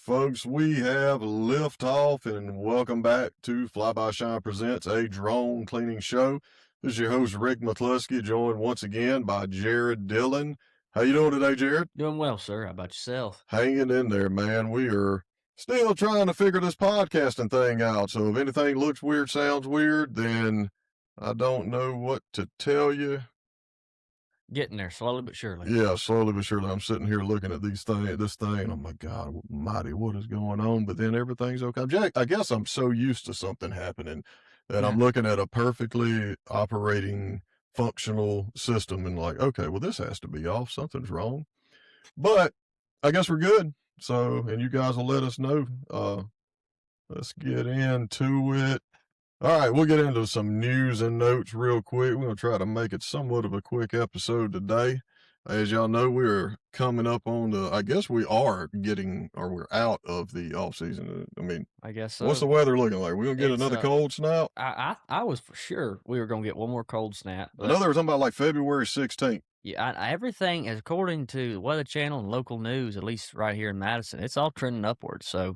folks, we have liftoff and welcome back to Flyby Shine Presents, a drone cleaning show. This is your host, Rick McCluskey, joined once again by Jared Dylan. How you doing today, Jared? Doing well, sir. How about yourself? Hanging in there, man. We are still trying to figure this podcasting thing out. So if anything looks weird, sounds weird, then I don't know what to tell you. Getting there slowly but surely. Yeah, slowly but surely. I'm sitting here looking at this thing. Oh my God, almighty, what is going on? But then everything's okay. I guess I'm so used to something happening that I'm looking at a perfectly operating, functional system and like, okay, well, this has to be off. Something's wrong. But I guess we're good. So, and you guys will let us know. Let's get into it. All right, we'll get into some news and notes real quick. We're going to try to make it somewhat of a quick episode today. As y'all know, we're coming up on I guess we are we're out of the off season. I mean, I guess so. What's the weather looking like? We're going to get another cold snap? I was for sure we were going to get one more cold snap. I know they were talking about like February 16th. Yeah, everything, according to the Weather Channel and local news, at least right here in Madison, it's all trending upwards. So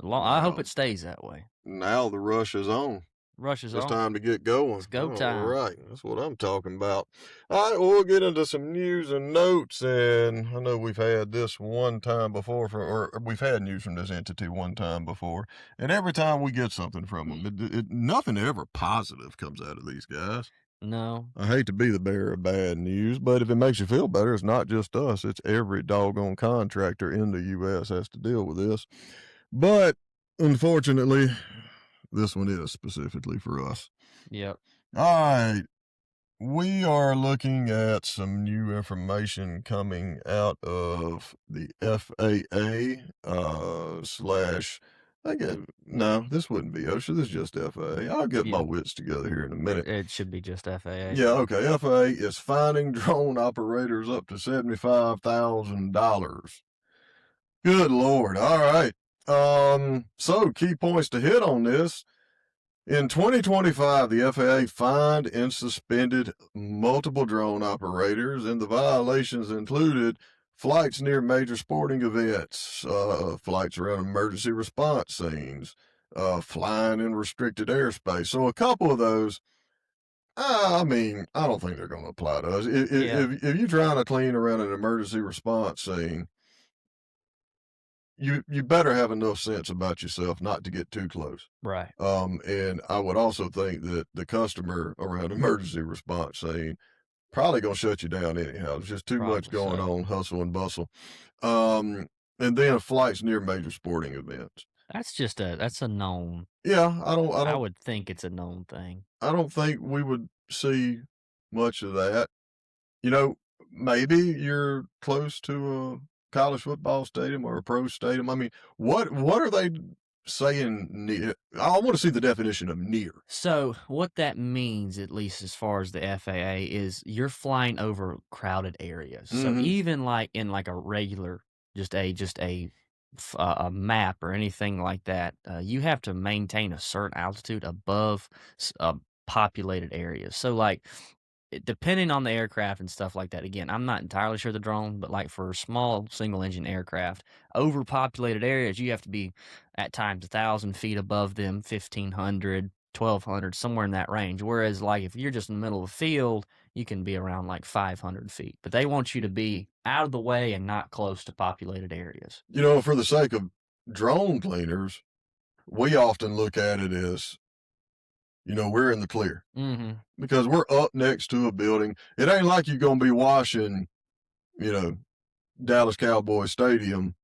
I hope it stays that way. Now the rush is on. It's time to get going. It's go time. All right. That's what I'm talking about. All right. Well, we'll get into some news and notes. And I know we've had this one time before, or we've had news from this entity one time before. And every time we get something from them, nothing ever positive comes out of these guys. No. I hate to be the bearer of bad news, but if it makes you feel better, it's not just us. It's every doggone contractor in the U.S. has to deal with this. But unfortunately, this one is specifically for us. Yep. All right. We are looking at some new information coming out of the FAA no, this wouldn't be OSHA. This is just FAA. I'll get my wits together here in a minute. It should be just FAA. Yeah, okay. FAA is fining drone operators up to $75,000. Good Lord. All right. So key points to hit on this. In 2025, the FAA fined and suspended multiple drone operators, and the violations included flights near major sporting events, flights around emergency response scenes, flying in restricted airspace. So a couple of those, I mean, I don't think they're going to apply to us. If you're trying to clean around an emergency response scene, you better have enough sense about yourself not to get too close. Right. And I would also think that the customer around emergency response scene probably going to shut you down anyhow. There's just too much going on, hustle and bustle. And then flights near major sporting events. That's a known. Yeah, I would think it's a known thing. I don't think we would see much of that. You know, maybe you're close to a college football stadium or a pro stadium. I mean, what are they saying near? I want to see the definition of near. So what that means, at least as far as the FAA, is you're flying over crowded areas. So even like in like a regular, just a map or anything like that, you have to maintain a certain altitude above populated areas. So like, depending on the aircraft and stuff like that, again, I'm not entirely sure the drone, but like for small single engine aircraft, overpopulated areas, you have to be at times 1,000 feet above them, 1,500, 1,200, somewhere in that range. Whereas like if you're just in the middle of the field, you can be around like 500 feet. But they want you to be out of the way and not close to populated areas. You know, for the sake of drone cleaners, we often look at it as, you know, we're in the clear because we're up next to a building. It ain't like you're going to be washing, you know, Dallas Cowboys Stadium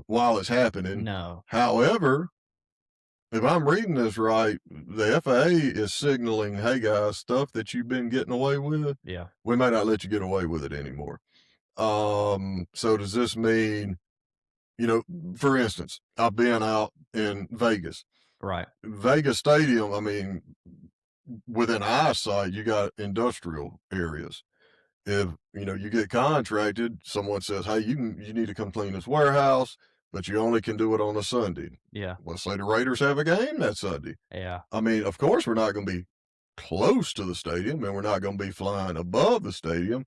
while it's happening. No. However, if I'm reading this right, the FAA is signaling, hey guys, stuff that you've been getting away with, we may not let you get away with it anymore. So does this mean, you know, for instance, I've been out in Vegas. Right. Vegas Stadium, I mean, within eyesight, you got industrial areas. If, you know, you get contracted, someone says, hey, you need to come clean this warehouse, but you only can do it on a Sunday. Yeah. Let's say the Raiders have a game that Sunday. Yeah. I mean, of course, we're not going to be close to the stadium and we're not going to be flying above the stadium,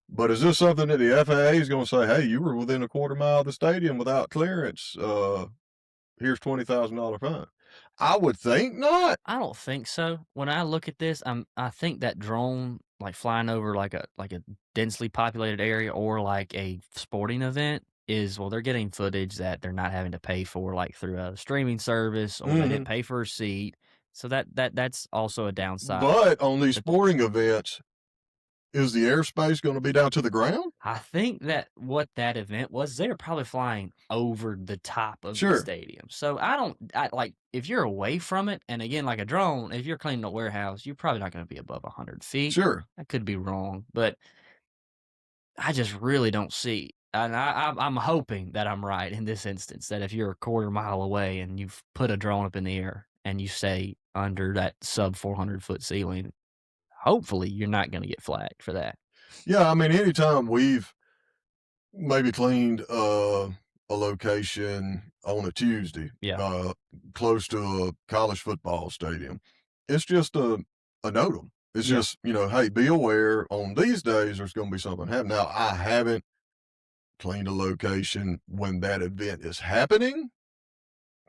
But is this something that the FAA is going to say, hey, you were within a quarter mile of the stadium without clearance? Here's $20,000 fine. I would think not. I don't think so. When I look at this, I think that drone, like, flying over, like a densely populated area or, like, a sporting event is well, they're getting footage that they're not having to pay for, like, through a streaming service, or they Hmm. didn't pay for a seat. So that's also a downside. But on these But sporting events, is the airspace going to be down to the ground? I think that what that event was, they were probably flying over the top of the Sure, stadium. So I like, if you're away from it, and again, like a drone, if you're cleaning a warehouse, you're probably not going to be above 100 feet. sure. I could be wrong, but I just really don't see. And I'm hoping that I'm right in this instance, that if you're a quarter mile away and you've put a drone up in the air and you stay under that sub 400-foot ceiling, hopefully you're not going to get flagged for that. Yeah, I mean, anytime we've maybe cleaned a location on a Tuesday, Yeah. close to a college football stadium, it's just a notum. It's Yeah. just, hey, be aware on these days there's going to be something happen. Now, I haven't cleaned a location when that event is happening,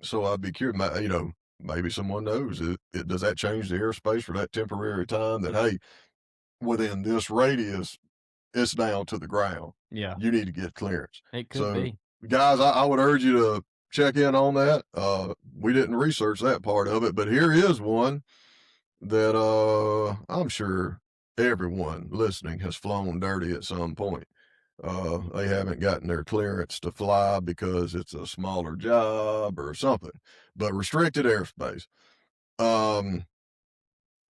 so I'd be curious. Maybe someone knows does that change the airspace for that temporary time that, hey, within this radius, it's down to the ground. Yeah. You need to get clearance. It could So, be. guys, I would urge you to check in on that. We didn't research that part of it, but here is one that I'm sure everyone listening has flown dirty at some point. They haven't gotten their clearance to fly because it's a smaller job or something, but restricted airspace. Um,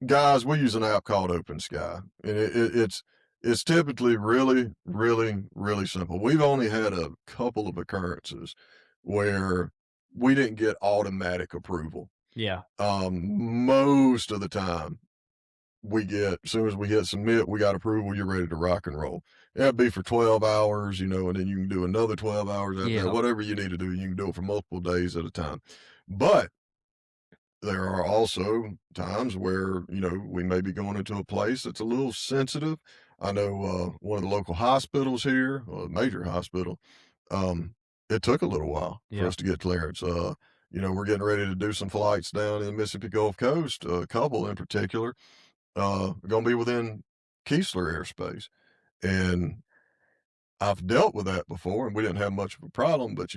Guys, we use an app called Open Sky, and it's typically really, really, really simple. We've only had a couple of occurrences where we didn't get automatic approval. Yeah. Most of the time, as soon as we hit submit, we got approval. You're ready to rock and roll. That'd be for 12 hours, and then you can do another 12 hours after that. Yeah. Whatever you need to do, you can do it for multiple days at a time. But there are also times where, we may be going into a place that's a little sensitive. I know one of the local hospitals here, a major hospital, it took a little while for Yeah. us to get clearance. We're getting ready to do some flights down in the Mississippi Gulf Coast, a couple in particular, going to be within Keesler airspace. And I've dealt with that before, and we didn't have much of a problem, but,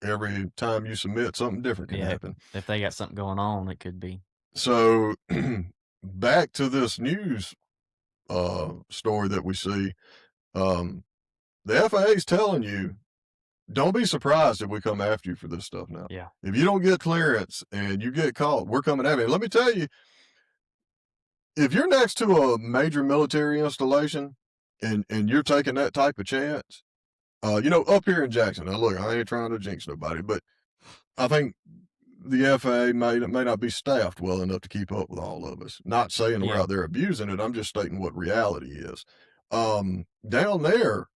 every time you submit, something different can Yeah. happen. If they got something going on, it could be. So back to this news story that we see. Um, the FAA is telling you, don't be surprised if we come after you for this stuff now. Yeah. If you don't get clearance and you get caught, we're coming after you. And let me tell you, if you're next to a major military installation and you're taking that type of chance, up here in Jackson. Now, look, I ain't trying to jinx nobody, but I think the FAA may not be staffed well enough to keep up with all of us. Not saying we're Yeah. out there abusing it. I'm just stating what reality is. Down there,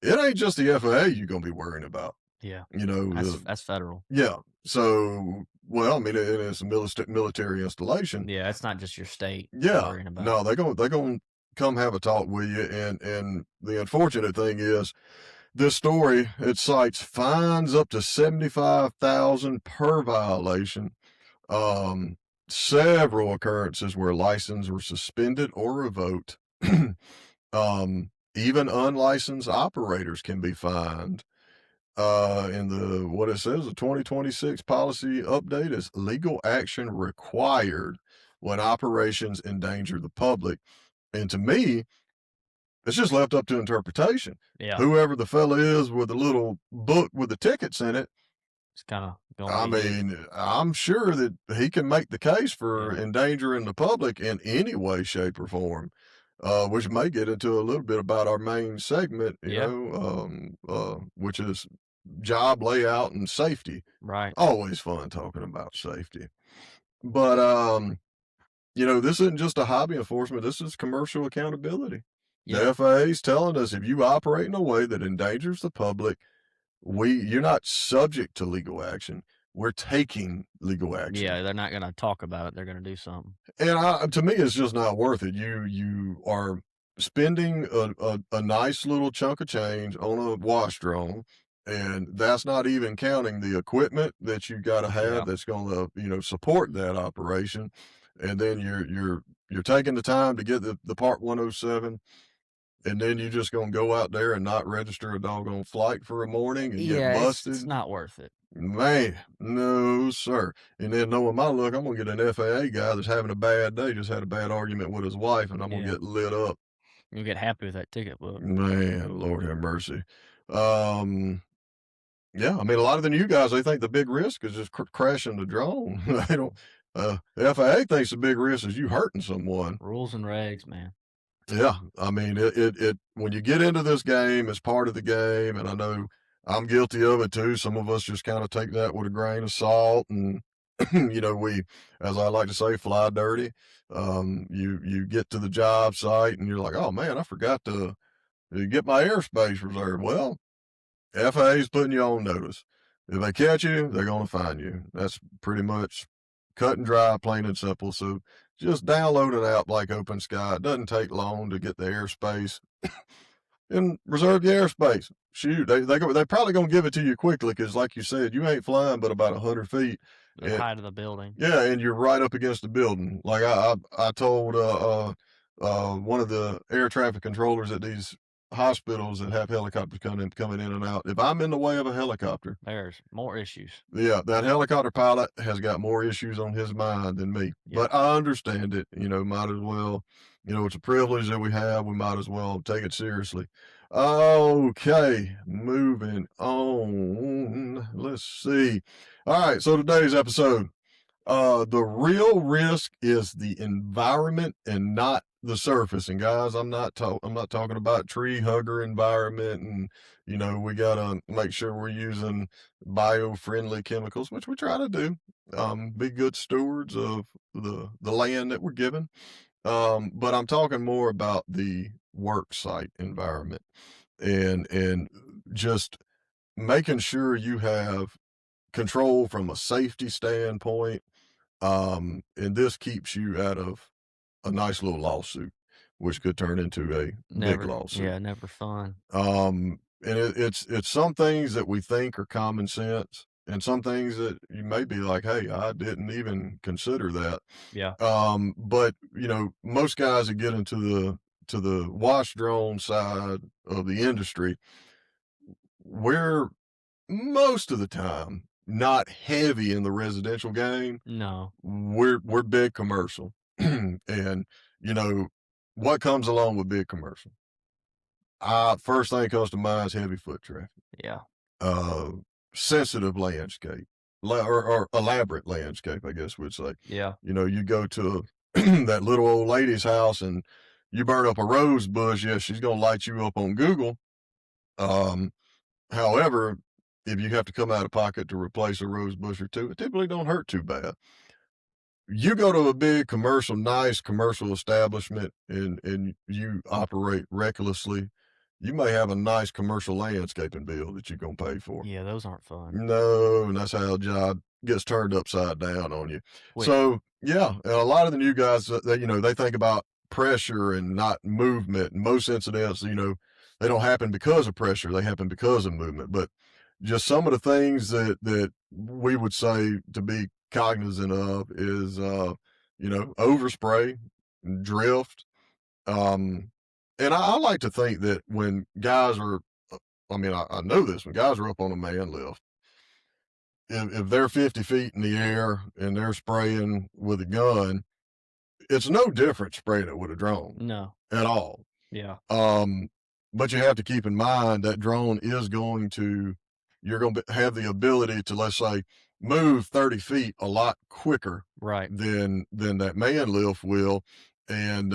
it ain't just the FAA you're gonna be worrying about. Yeah. You know, That's federal. yeah. So, well, I mean, it's a military installation. Yeah. It's not just your state Yeah. worrying about. No, they're gonna come have a talk with you. And the unfortunate thing is, this story, it cites fines up to 75,000 per violation. Um, Several occurrences where licenses were suspended or revoked. Even unlicensed operators can be fined. In what it says, the 2026 policy update is legal action required when operations endanger the public. And to me, it's just left up to interpretation. Yeah. Whoever the fella is with the little book with the tickets in it, It's kind of going. I mean, I'm sure that he can make the case for endangering the public in any way, shape, or form, which may get into a little bit about our main segment, which is job layout and safety. Right. Always fun talking about safety. But, this isn't just a hobby enforcement. This is commercial accountability. Yeah. The FAA is telling us if you operate in a way that endangers the public, you're not subject to legal action. We're taking legal action. Yeah. They're not going to talk about it. They're going to do something. And to me, it's just not worth it. You are spending a nice little chunk of change on a wash drone, and that's not even counting the equipment that you got to have Yeah. that's going to support that operation, and then you're taking the time to get the part 107, and then you just gonna go out there and not register a doggone flight for a morning and get Yeah, it's busted. not worth it. Man, no, sir. And then knowing my luck, I'm gonna get an FAA guy that's having a bad day, just had a bad argument with his wife, and I'm gonna Yeah. get lit up. You'll get happy with that ticket book. Man, Lord have mercy. Um, yeah, I mean, a lot of the new guys, they think the big risk is just crashing the drone. They don't. The FAA thinks the big risk is you hurting someone. Rules and regs, man. Yeah, I mean, it when you get into this game, it's part of the game, and I know I'm guilty of it too. Some of us just kind of take that with a grain of salt, and we, as I like to say, fly dirty. You get to the job site, and you're like, oh man, I forgot to get my airspace reserved. Well, FAA's putting you on notice. If they catch you, they're going to find you. That's pretty much cut and dry, plain and simple. So just download an app like Open Sky. It doesn't take long to get the airspace and reserve your airspace. Shoot, they probably gonna give it to you quickly because, like you said, you ain't flying but about 100 feet. The And height of the building. yeah, and you're right up against the building. Like I told one of the air traffic controllers at these hospitals that have helicopters coming in and out. If I'm in the way of a helicopter, There's more issues. yeah, that helicopter pilot has got more issues on his mind than me. Yeah. But I understand it. Might as well. It's a privilege that we have. We might as well take it seriously. Okay, moving on. Let's see. All right, so today's episode. The real risk is the environment and not the surface. And guys, I'm not talking about tree hugger environment and we gotta make sure we're using bio-friendly chemicals, which we try to do. Be good stewards of the land that we're given. But I'm talking more about the work site environment and just making sure you have control from a safety standpoint, and this keeps you out of a nice little lawsuit, which could turn into a big Never, lawsuit. yeah, never fun. And it's some things that we think are common sense, and some things that you may be like, "Hey, I didn't even consider that." Yeah. But most guys that get into the wash drone side of the industry, we're most of the time not heavy in the residential game. No. We're big commercial. And you know what comes along with big commercial? First thing comes to mind is heavy foot traffic, Yeah. uh, sensitive landscape, or elaborate landscape, I guess we'd say. Yeah. You go to that little old lady's house and you burn up a rose bush. Yeah, she's gonna light you up on Google. Um, However, if you have to come out of pocket to replace a rose bush or two, it typically don't hurt too bad. You go to a big commercial, nice commercial establishment and you operate recklessly, you may have a nice commercial landscaping bill that you're gonna pay for. Yeah, those aren't fun. No, and that's how a job gets turned upside down on you. Wait, So yeah, and a lot of the new guys, they think about pressure and not movement. And most incidents, they don't happen because of pressure; they happen because of movement. But just some of the things that we would say to be cognizant of is, overspray, drift. Um, and I like to think that when guys are, I mean, I know this, when guys are up on a man lift, if they're 50 feet in the air and they're spraying with a gun, it's no different spraying it with a drone no. at all. Yeah. Um, but you have to keep in mind that drone is you're going to have the ability to, let's say, move 30 feet a lot quicker Right. than that man lift will. And,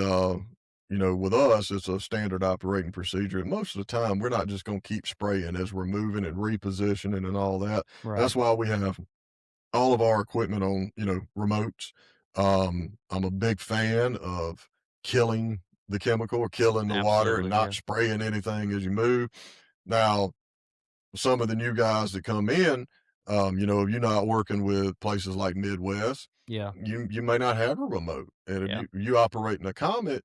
with us, it's a standard operating procedure. And most of the time, we're not just going to keep spraying as we're moving and repositioning and all that. Right. That's why we have all of our equipment on, remotes. I'm a big fan of killing the chemical or killing the water and Absolutely, not yeah. spraying anything as you move. Now, some of the new guys that come in, if you're not working with places like Midwest, Yeah. you may not have a remote. And if Yeah. you operate in a Comet,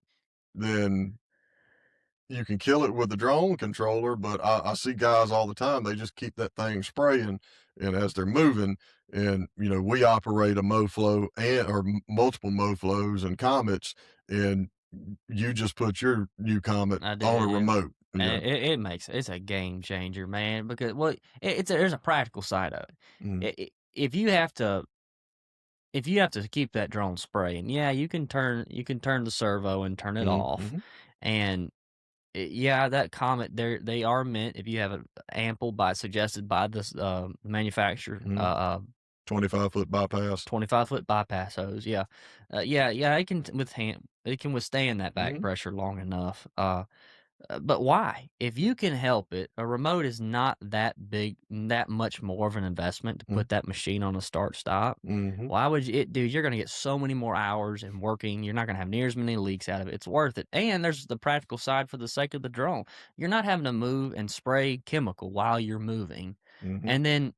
then you can kill it with the drone controller, but I see guys all the time, they just keep that thing spraying and as they're moving. And, we operate a MoFlow or multiple MoFlows and Comets, and you just put your new Comet I on a did, yeah. remote. And it's a game changer, man, because, well, there's a practical side of it. Mm, If you have to keep that drone spraying, yeah, you can turn the servo and turn it mm, off, mhm, and yeah, that Comet, they are meant, if you have an ample by suggested by this manufacturer, mm. 25-foot bypass. 25-foot bypass hose, yeah, yeah, it can withstand that back Mhm, pressure long enough. But why? If you can help it, a remote is not that big, that much more of an investment to mm, put that machine on a start stop. mhm, Why would you, dude? You're gonna get so many more hours and working. You're not gonna have near as many leaks out of it. It's worth it. And there's the practical side for the sake of the drone. You're not having to move and spray chemical while you're moving. mhm, And then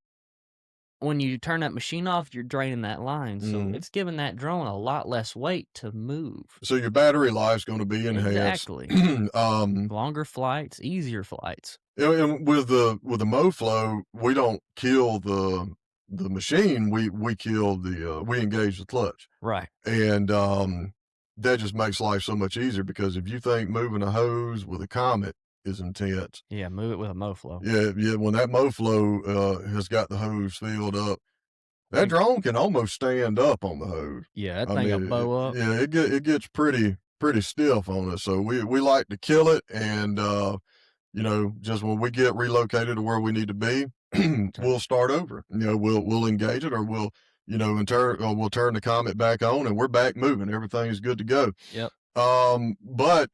when you turn that machine off, you're draining that line. So mhm. it's giving that drone a lot less weight to move. So your battery life's gonna be enhanced. Exactly. Um, Longer flights, easier flights. and with the MoFlow, we don't kill the machine, we kill we engage the clutch. Right. And, that just makes life so much easier because if you think moving a hose with a Comet is intense, Yeah, move it with a MoFlow. yeah, when that MoFlow, has got the hose filled up, that You drone can almost stand up on the hose. Yeah, that I thing will mean, bow up. yeah, it gets pretty stiff on us, so we like to kill it, and, just when we get relocated to where we need to be, Turn we'll start over. We'll engage it, or we'll turn the Comet back on, and we're back moving. Everything's good to go. Yep, But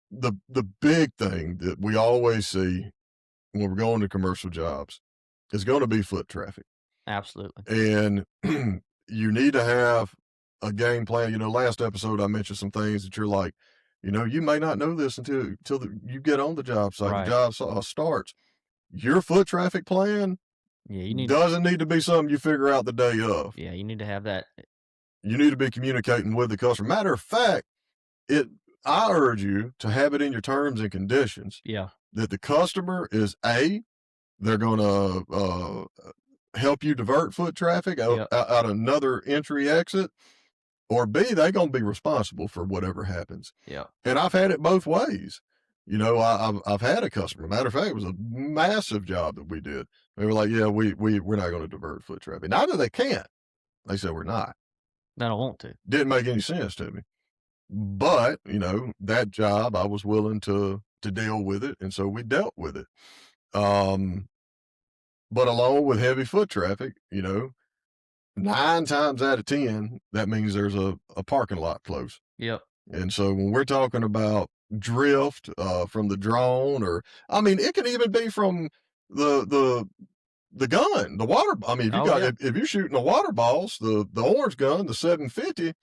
the big thing that we always see when we're going to commercial jobs is going to be foot traffic, absolutely. and you need to have a game plan. Last episode I mentioned some things that you're like, you may not know this until you get on the job site, the Right. job starts. Your foot traffic plan Yeah, you need doesn't need to be something you figure out the day of. yeah, you need to have that. You need to be communicating with the customer. Matter of fact, it I urge you to have it in your terms and conditions Yeah, that the customer is they're going to help you divert foot traffic yep, out another entry exit, or B, they're going to be responsible for whatever happens. yep. And I've had it both ways. I've had a customer. Matter of fact, it was a massive job that we did. They were like, "Yeah, we're not going to divert foot traffic." Neither they can't. They said we're not. I don't want to. Didn't make any sense to me. But that job, I was willing to deal with it, and so we dealt with it. Um, but along with heavy foot traffic, 9 times out of 10, that means there's a parking lot close. Yep. And so when we're talking about drift from the drone, or I mean, it can even be from the the the gun, the water. I mean, Oh yeah. if you're shooting the water balls, the orange gun, the 750.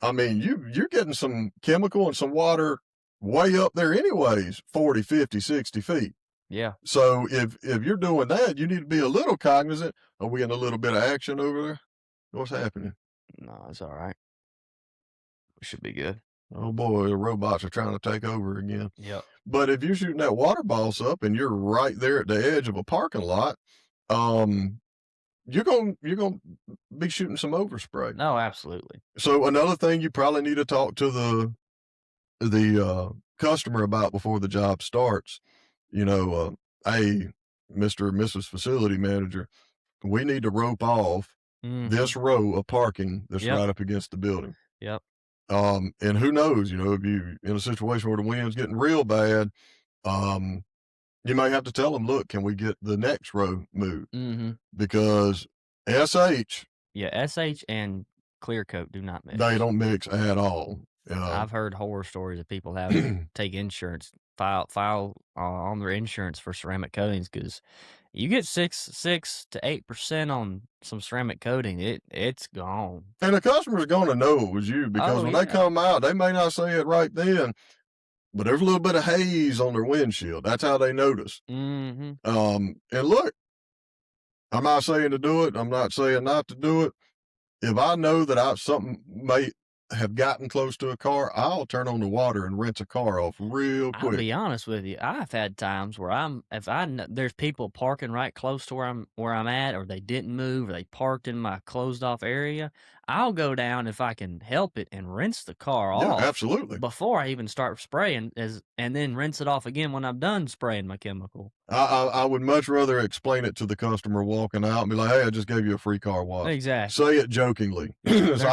I mean, you're getting some chemical and some water way up there, anyways, 40, 50, 60 feet. Yeah. So if you're doing that, you need to be a little cognizant. Are we in a little bit of action over there? What's happening? No, it's all right. We should be good. Oh boy, the robots are trying to take over again. Yep. But if you're shooting that water balls up and you're right there at the edge of a parking lot, um, you're gonna be shooting some overspray. No, absolutely. So another thing you probably need to talk to the customer about before the job starts. Hey, Mr. or Mrs. Facility Manager, we need to rope off Mm-hmm. this row of parking that's Yep. right up against the building. Yep. And who knows, if you in a situation where the wind's getting real bad, um, you may have to tell them, look, can we get the next row moved? Mm-hmm. Because SH, Yeah. SH and clear coat do not mix. they don't mix at all. I've heard horror stories of people having to take insurance, file on their insurance for ceramic coatings, because you get 6 to 8% on some ceramic coating, it's gone. And the customer's going to know it was you because Oh when they yeah. come out, they may not say it right then, but there's a little bit of haze on their windshield. That's how they notice. Mm-hmm. And look, I'm not saying to do it. I'm not saying not to do it. If I know that something may have gotten close to a car, I'll turn on the water and rinse a car off real I'll quick. be honest with you. I've had times where if I kn there's people parking right close to where I'm at, or they didn't move, or they parked in my closed off area, I'll go down if I can help it and rinse the car Yeah, off absolutely. before I even start spraying, and then rinse it off again when I'm done spraying my chemical. I would much rather explain it to the customer walking out and be like, "Hey, I just gave you a free car wash." Exactly. Say it jokingly. So There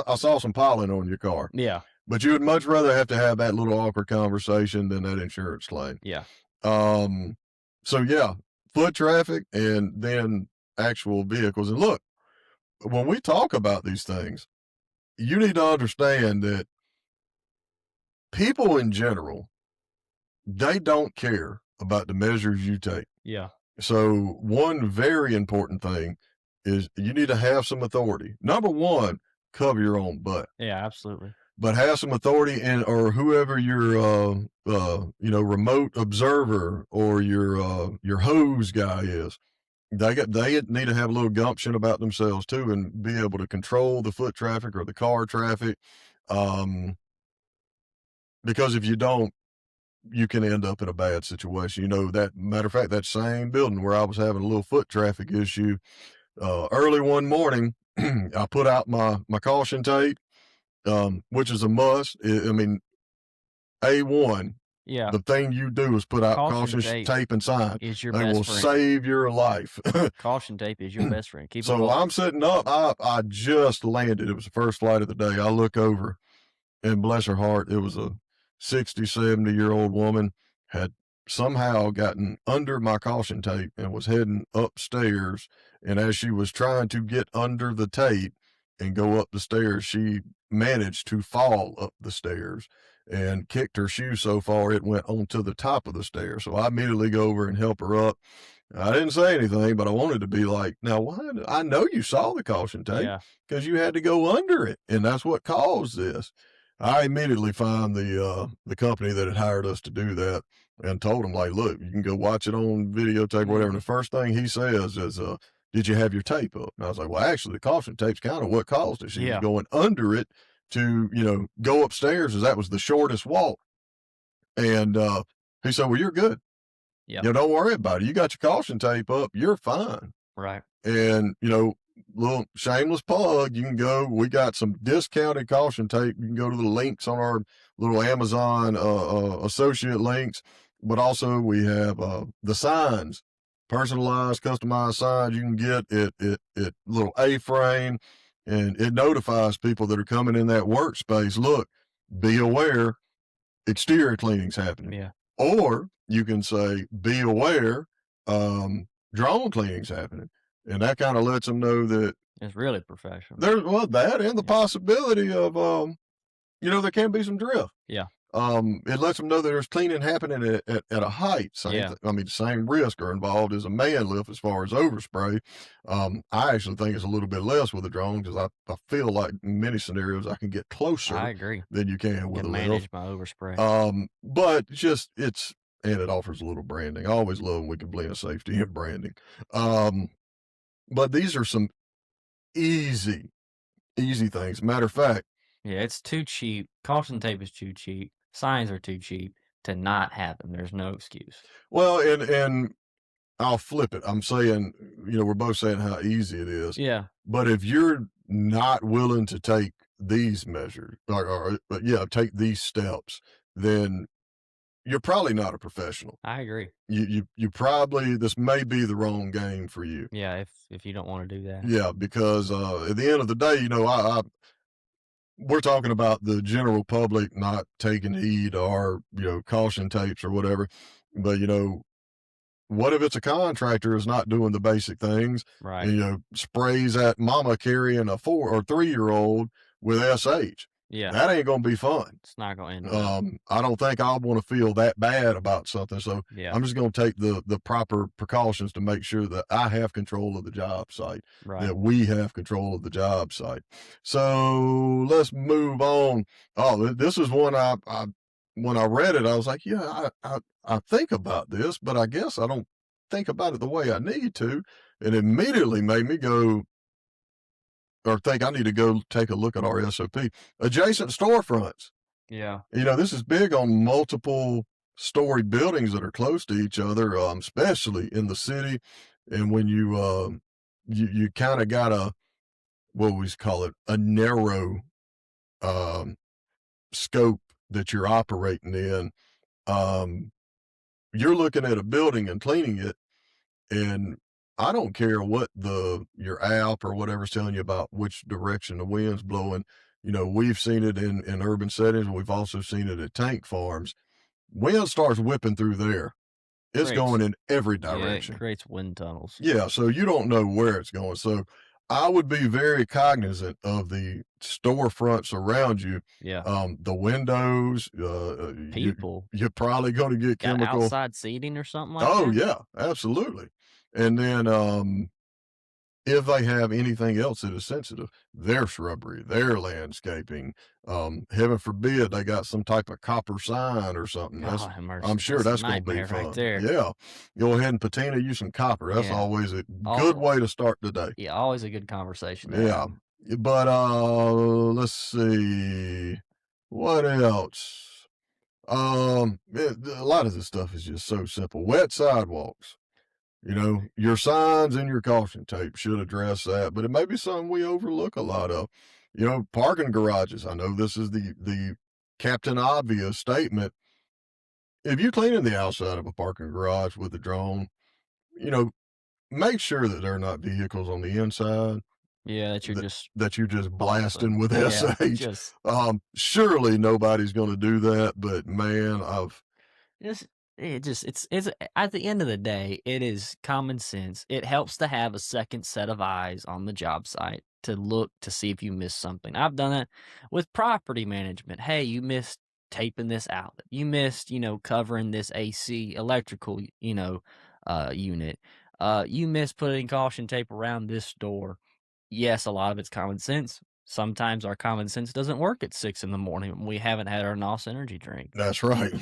I saw some pollen on your car, Yeah, but you would much rather have to have that little awkward conversation than that insurance claim. yeah, Um, so yeah, foot traffic and then actual vehicles. And look, when we talk about these things, you need to understand that people in general, they don't care about the measures you take. yeah, So one very important thing is you need to have some authority. Number one, cover your own butt, yeah, absolutely. but have some authority and or whoever your remote observer or your hose guy is. They need to have a little gumption about themselves too and be able to control the foot traffic or the car traffic. Um, because if you don't, you can end up in a bad situation. That matter of fact, that same building where I was having a little foot traffic issue, early one morning, I put out my caution tape, which is a must. I mean, A1, Yeah, the thing you do is put out caution caution tape tape and sign. is your They will best friend. save your life. Caution tape is your best friend. Keep it So rolling. I'm sitting up. I just landed. It was the first flight of the day. I look over, and bless her heart, it was a 60, 70-year-old woman had somehow gotten under my caution tape and was heading upstairs. And as she was trying to get under the tape and go up the stairs, she managed to fall up the stairs and kicked her shoe so far it went onto the top of the stairs. So I immediately go over and help her up. I didn't say anything, but I wanted to be like, now, why? I know you saw the caution tape Yeah, because you had to go under it, and that's what caused this. I immediately found the company that had hired us to do that and told them, like, look, you can go watch it on videotape or whatever. And mhm, the first thing he says is, did you have your tape up? And I was like, well, actually, the caution tape's kind of what caused it. She was yeah, going under it to, go upstairs, as that was the shortest walk. And he said, well, you're good. yeah, Don't worry about it. You got your caution tape up. You're fine. right. And, little shameless plug, you can go, we got some discounted caution tape. You can go to the links on our little Amazon associate links, but also we have the signs, personalized, customized signs you can get it little A-frame, and it notifies people that are coming in that workspace. Look, be aware, exterior cleaning's happening. Yeah, Or you can say, be aware, drone cleaning's happening. And that kind of lets them know that it's really professional. there's, well, that and the Yeah, possibility of, there can be some drift. yeah, It lets them know that there's cleaning happening at a height. yeah, I mean, the same risks are involved as a man lift as far as overspray. I actually think it's a little bit less with a drone because I feel like in many scenarios I can get I closer agree. than you can with a Can lift. manage my overspray. But just and it offers a little branding. I always love when we can blend safety and branding. Um, but these are some easy, easy things. Matter of fact, Yeah, it's too cheap. Caution tape is too cheap. Signs are too cheap to not have them. There's no excuse. well, and I'll flip it. I'm saying, we're both saying how easy it is. Yeah, But if you're not willing to take these measures but yeah, take these steps, then you're probably not a professional. I agree. You probably, this may be the wrong game for you. Yeah, if you don't want to do that. Yeah, because at the end of the day, we're talking about the general public not taking heed or caution tapes or whatever. But what if it's a contractor is not doing the basic things Right. and sprays at mama carrying a 4 or 3-year-old with SH? Yeah, That ain't gonna be fun. it's not gonna end well. I don't think I want to feel that bad about something. So Yeah, I'm just going to take the proper precautions to make sure that I have control of the job site, right. that we have control of the job site. So let's move on. Oh, this is one I when I read it, I was like, yeah, I think about this, but I guess I don't think about it the way I need to. It immediately made me go, or think I need to go take a look at our SOP. Adjacent storefronts. Yeah. This is big on multiple story buildings that are close to each other, especially in the city. And when you kind of got what we call it, a narrow um, scope that you're operating in, um, you're looking at a building and cleaning it, and I don't care what your app or whatever's telling you about which direction the wind's blowing. We've seen it in urban settings. We've also seen it at tank farms. Wind starts whipping through there. It's Creates going in every yeah, it direction. creates wind tunnels. Yeah, so you don't know where it's going. So I would be very cognizant of the storefronts around you, Yeah. the windows. People You're probably going to get got chemical. outside seating or something like Oh that? yeah, absolutely. And then if they have anything else that is sensitive, their shrubbery, their landscaping, heaven forbid they got some type of copper sign or something. God have I'm mercy. sure That's a that's going to be nightmare right fun. there. Yeah, go ahead and patina you some copper. That's Yeah. always a good All way to start the day. yeah, always a good conversation to Yeah, have. but let's see what else. A lot of this stuff is just so simple. Wet sidewalks. Your signs and your caution tape should address that, but it may be something we overlook a lot of. Parking garages. I know this is the Captain Obvious statement. If you're cleaning the outside of a parking garage with a drone, you know, make sure that there are not vehicles on the inside Yeah, that you're that just that you're just blasting tossing. with Yeah, SH. just Surely nobody's going to do that, but man, I've It's it's at the end of the day, it is common sense. It helps to have a second set of eyes on the job site to look to see if you missed something. I've done it with property management. Hey, you missed taping this outlet. You missed, covering this AC electrical, unit. You missed putting caution tape around this door. Yes, a lot of it's common sense. Sometimes our common sense doesn't work at 6 in the morning when we haven't had our NOS energy drink that's right.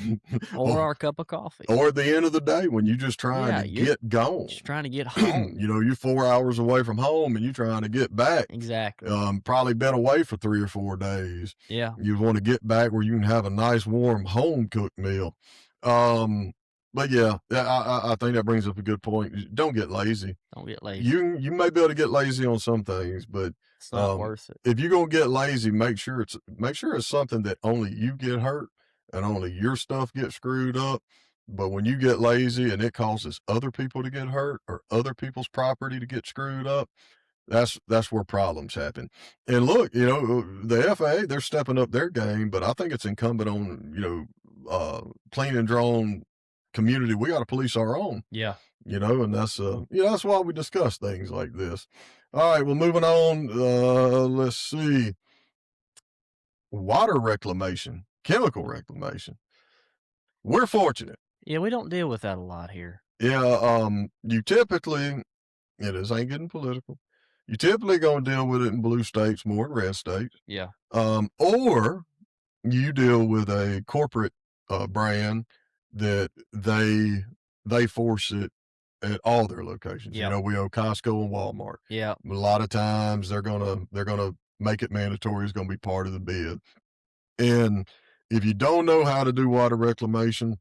or or, our cup of coffee. or at the end of the day when you're just trying Yeah, to you're get just gone. trying to get home. You're 4 hours away from home and you're trying to get back. Exactly. Probably been away for 3 or 4 days. Yeah, You want to get back where you can have a nice warm home cooked meal. Um, but yeah, I think that brings up a good point. Don't get lazy. don't get lazy. You may be able to get lazy on some things, but It's not worth it. if you're gonna get lazy, make sure it's something that only you get hurt and only your stuff gets screwed up. But when you get lazy and it causes other people to get hurt or other people's property to get screwed up, that's where problems happen. And look, the FAA, they're stepping up their game, but I think it's incumbent on, clean and drone community. We got to police our own, Yeah. and that's why we discuss things like this. All right, well, moving on. Let's see. Water reclamation, chemical reclamation. We're fortunate. Yeah, we don't deal with that a lot here. Yeah, you typically, this ain't getting political. You typically gonna deal with it in blue states more than red states. Yeah. Or you deal with a corporate brand that they force it at all their locations. Yeah. We owe Costco and Walmart. Yeah. A lot of times they're gonna make it mandatory. It's gonna be part of the bid. And if you don't know how to do water reclamation,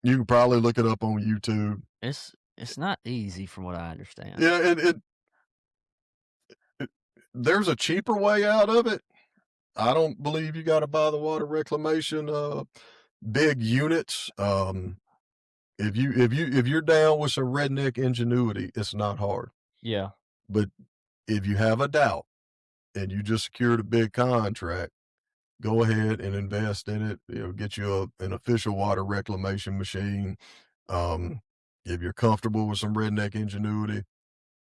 you can probably look it up on YouTube. It's not easy from what I understand. Yeah, and there's a cheaper way out of it. I don't believe you got to buy the water reclamation big units. If you're down with some redneck ingenuity, it's not hard. Yeah. But if you have a doubt and you just secured a big contract, go ahead and invest in it. Get you an official water reclamation machine. Um, if you're comfortable with some redneck ingenuity,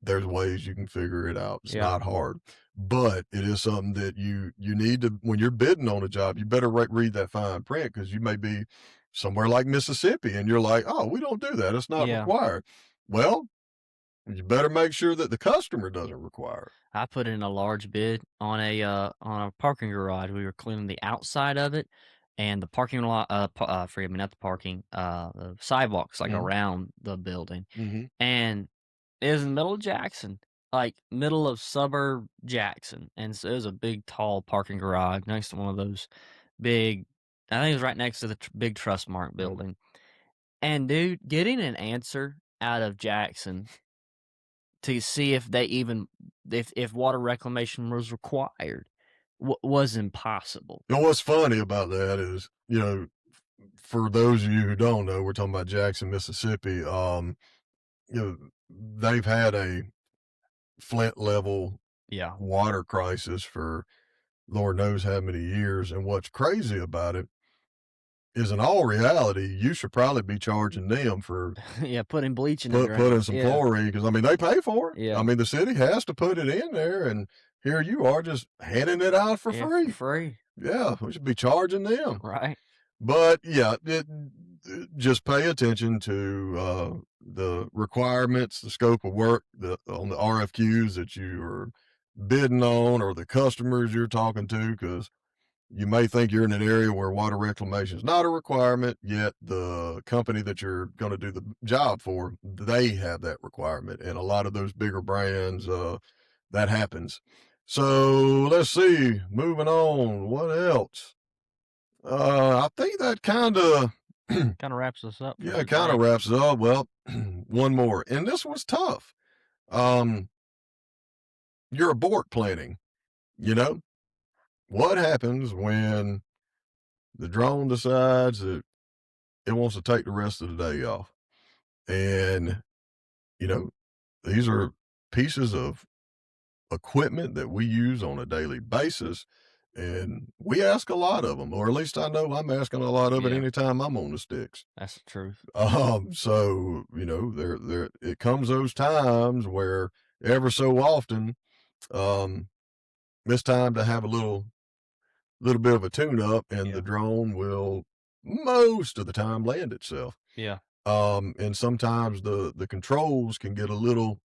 there's ways you can figure it out. It's Yeah. not hard, but it is something that you need to, when you're bidding on a job, you better read that fine print because you may be somewhere like Mississippi and you're like, oh, we don't do that. It's not Yeah. required. Well, you better make sure that the customer doesn't require it. I put in a large bid on a parking garage. We were cleaning the outside of it and the parking lot forgive me, not the parking, the sidewalks like Mhm. around the building. Mhm. And it was in the middle of Jackson. like, middle of suburb Jackson, and so it was a big, tall parking garage next to one of those big I think it was right next to the big Trustmark building. And, dude, getting an answer out of Jackson to see if they even if water reclamation was required was impossible. And what's funny about that is, for those of you who don't know, we're talking about Jackson, Mississippi. They've had a Flint level Yeah. water crisis for Lord knows how many years. And what's crazy about it is, in all reality, you should probably be charging them for Yeah, putting bleach in the putting drain. some Yeah. chlorine, because I mean they pay for it. I Yeah. mean the city has to put it in there, and here you are just handing it out for Yeah, for free. free. Yeah, we should be charging them. Right. But yeah, just pay attention to the requirements, the scope of work, on the RFQs that you are bidding on, or the customers you're talking to, because you may think you're in an area where water reclamation is not a requirement, yet the company that you're going to do the job for, they have that requirement. And a lot of those bigger brands, that happens. So let's see, moving on. What else? I think that kind of, Kind of wraps us up for yeah, kind of today. wraps it up. Well, one more, and this was tough. Um, your abort planning, you know, what happens when the drone decides that it wants to take the rest of the day off? And, you know, these are pieces of equipment that we use on a daily basis. And we ask a lot of them, or at least I know I'm asking a lot of it Yeah, anytime I'm on the sticks. that's the truth. So, it comes those times where ever so often, um, it's time to have a little bit of a tune up, and the Yeah. drone will most of the time land itself. Yeah. And sometimes the controls can get a little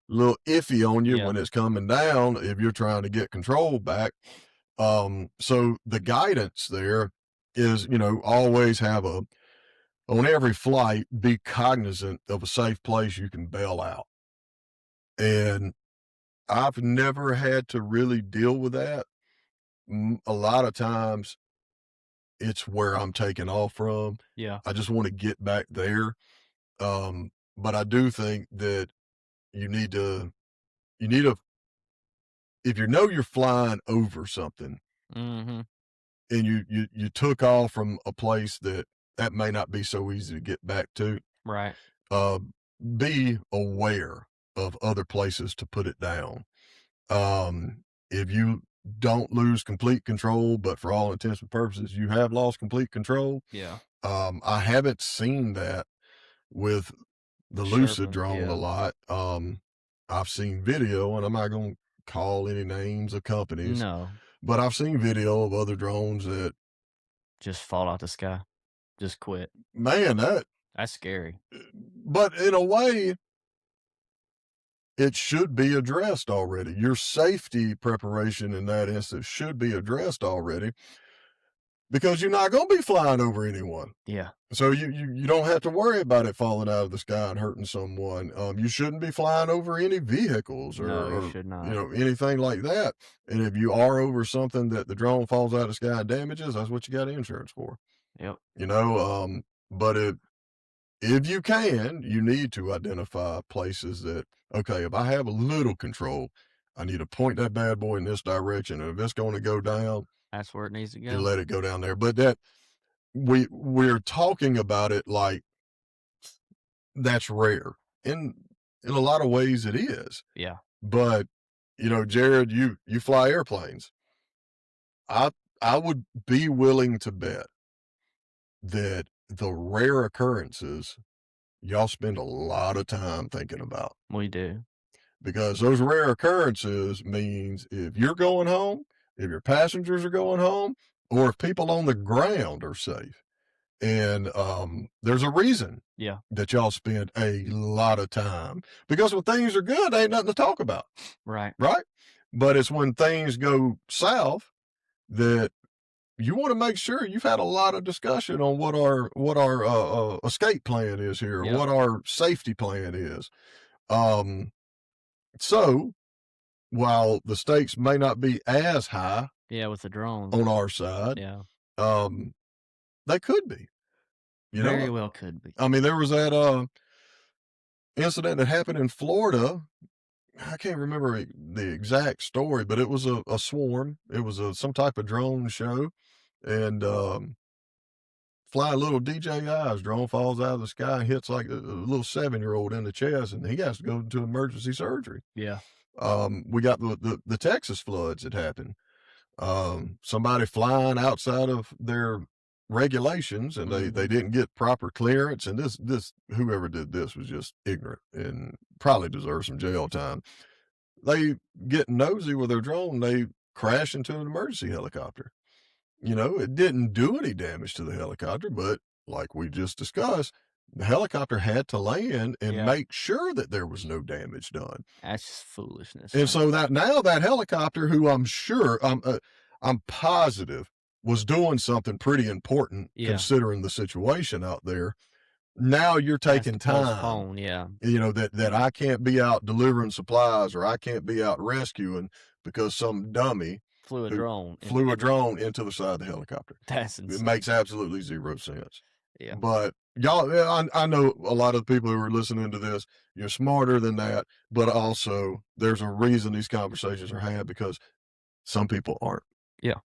iffy on you Yeah. when it's coming down if you're trying to get control back. So the guidance there is, always have on every flight, be cognizant of a safe place you can bail out. And I've never had to really deal with that. A lot of times it's where I'm taking off from. Yeah. I just want to get back there. But I do think that you need to, you need to, if you know you're flying over something, Mm-hmm. and you took off from a place that may not be so easy to get back to, Right. uh, be aware of other places to put it down. If you don't lose complete control, but for all intents and purposes, you have lost complete control. Yeah. I haven't seen that with the The Lucid Sherpa. drone a Yeah. lot. I've seen video, and I'm not going to call any names of companies, No. but I've seen video of other drones that, Just fall out the sky. Just quit. man, That's scary. but in a way, it should be addressed already. Your safety preparation in that instance should be addressed already, because you're not going to be flying over anyone. Yeah. So you don't have to worry about it falling out of the sky and hurting someone. You shouldn't be flying over any vehicles, No, you or should not. anything like that. And if you are over something that the drone falls out of the sky and damages, that's what you got insurance for. Yep. But if you can, you need to identify places that, okay, if I have a little control, I need to point that bad boy in this direction. And if it's going to go down, That's where it needs to you go. let it go down there. But we're talking about it like that's rare. In a lot of ways it is. Yeah. But, Jared, you fly airplanes. I I would be willing to bet that the rare occurrences y'all spend a lot of time thinking about, We do. because those rare occurrences means if you're going home, if your passengers are going home, or if people on the ground are safe. And there's a reason Yeah. that y'all spend a lot of time, because when things are good, ain't nothing to talk about, Right. right? But it's when things go south that you want to make sure you've had a lot of discussion on what our escape plan is here, or Yep. what our safety plan is. Um, So while the stakes may not be as high Yeah, with the drones. on our side, Yeah. um, they could be. You Very know, well could be. I mean, there was that incident that happened in Florida. I can't remember the exact story, but it was a swarm. It was some type of drone show, and fly little DJI's drone falls out of the sky and hits like a little 7-year-old in the chest, and he has to go into emergency surgery. Yeah. We got the Texas floods that happened. Somebody flying outside of their regulations, and they Mhm. didn't get proper clearance, and this whoever did this was just ignorant and probably deserves some jail time. They get nosy with their drone, they crash into an emergency helicopter. It didn't do any damage to the helicopter, but like we just discussed, the helicopter had to land and Yeah. make sure that there was no damage done. That's just foolishness, And man. so that now that helicopter, who I'm positive was doing something pretty important Yeah. considering the situation out there. Now you're Has taking to time, postpone, yeah. that I can't be out delivering supplies or I can't be out rescuing because some dummy Flew a who drone into flew a the drone into the side of the helicopter. That's It insane. makes absolutely zero sense. Yeah. But y'all, yeah, I know a lot of people who are listening to this, you're smarter than that, but also there's a reason these conversations are had because some people aren't. Yeah.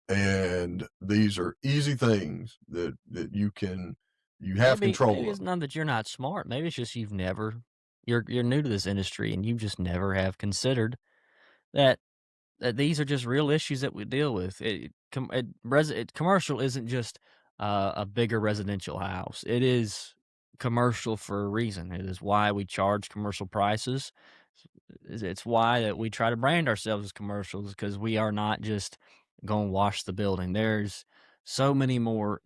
And these are easy things that you have Maybe control it's of. not that you're not smart. Maybe it's just you're new to this industry and you just never have considered that these are just real issues that we deal with. Commercial isn't just a bigger residential house. It is commercial for a reason. It is why we charge commercial prices. It's why that we try to brand ourselves as commercials because we are not just going to wash the building. There's so many more.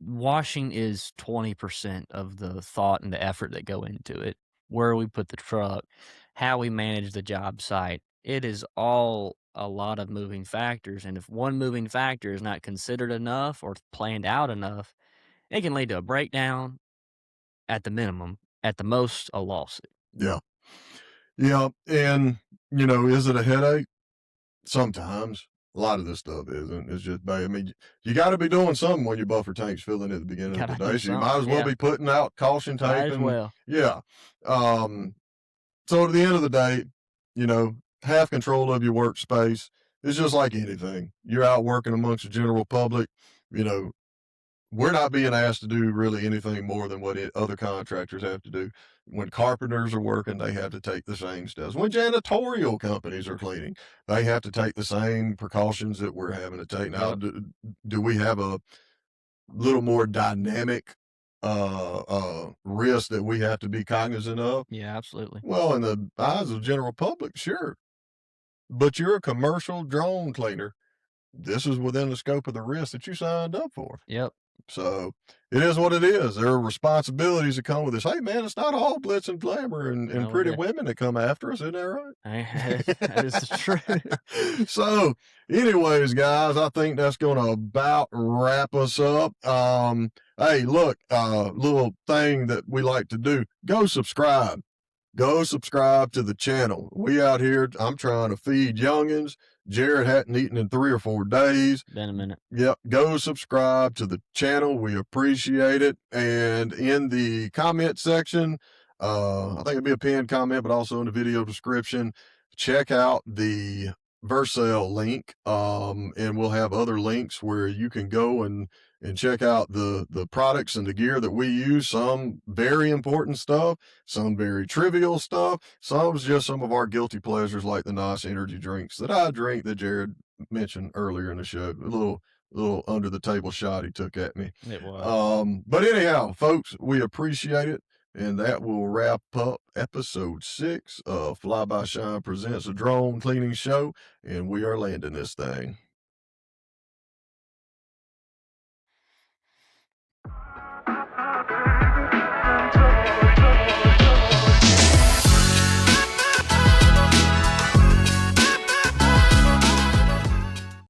Washing is 20% of the thought and the effort that go into it. Where we put the truck, how we manage the job site. It is all a lot of moving factors. And if one moving factor is not considered enough or planned out enough, it can lead to a breakdown at the minimum, at the most, a lawsuit. Yeah. Yeah. And, is it a headache? Sometimes. A lot of this stuff isn't. It's just bad. I mean, you got to be doing something when your buffer tank's filling at the beginning of the Gotta do day. So you might something. as well Yeah, be putting out caution might tape as and well. yeah. Um, so at the end of the day, you know, have control of your workspace. It's just like anything. You're out working amongst the general public. You know, we're not being asked to do really anything more than what other contractors have to do. When carpenters are working, they have to take the same steps. When janitorial companies are cleaning, they have to take the same precautions that we're having to take. Now, Yep. do we have a little more dynamic risk that we have to be cognizant of? Yeah, absolutely. Well, in the eyes of the general public, sure. But you're a commercial drone cleaner. This is within the scope of the risk that you signed up for. Yep. So it is what it is. There are responsibilities that come with this. Hey, man, it's not all glitz and glamour and No, pretty women that come after us. Isn't that that is the truth. right? So, anyways, guys, I think that's going to about wrap us up. Hey, look, little thing that we like to do, go subscribe. Go subscribe to the channel. We out here, I'm trying to feed youngins. Jared hadn't eaten in 3 or 4 days. Been a minute. Yep. Go subscribe to the channel. We appreciate it. And in the comment section, I think it'll be a pinned comment, but also in the video description, check out the Vercel link. And we'll have other links where you can go and check out the products and the gear that we use. Some very important stuff, some very trivial stuff. Some is just some of our guilty pleasures, like the nice energy drinks that I drink that Jared mentioned earlier in the show. A little under the table shot he took at me. It was. But anyhow, folks, we appreciate it. And that will wrap up episode 6 of Flyby Shine Presents, a drone cleaning show. And we are landing this thing.